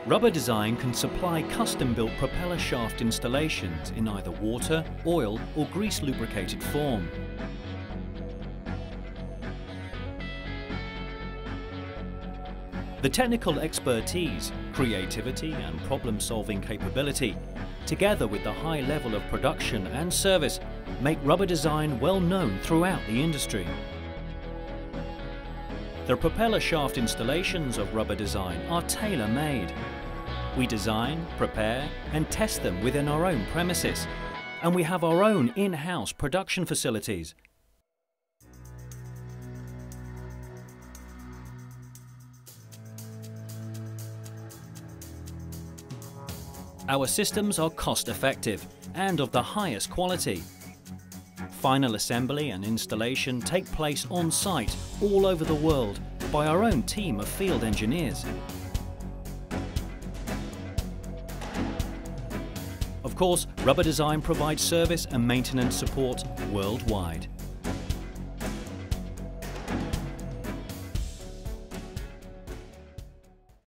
Rubber Design can supply custom-built propeller shaft installations in either water, oil or grease-lubricated form. The technical expertise, creativity and problem-solving capability, together with the high level of production and service, make Rubber Design well known throughout the industry. The propeller shaft installations of Rubber Design are tailor-made. We design, prepare and test them within our own premises, and we have our own in-house production facilities. Our systems are cost-effective and of the highest quality. Final assembly and installation take place on-site all over the world by our own team of field engineers. Of course, Rubber Design provides service and maintenance support worldwide.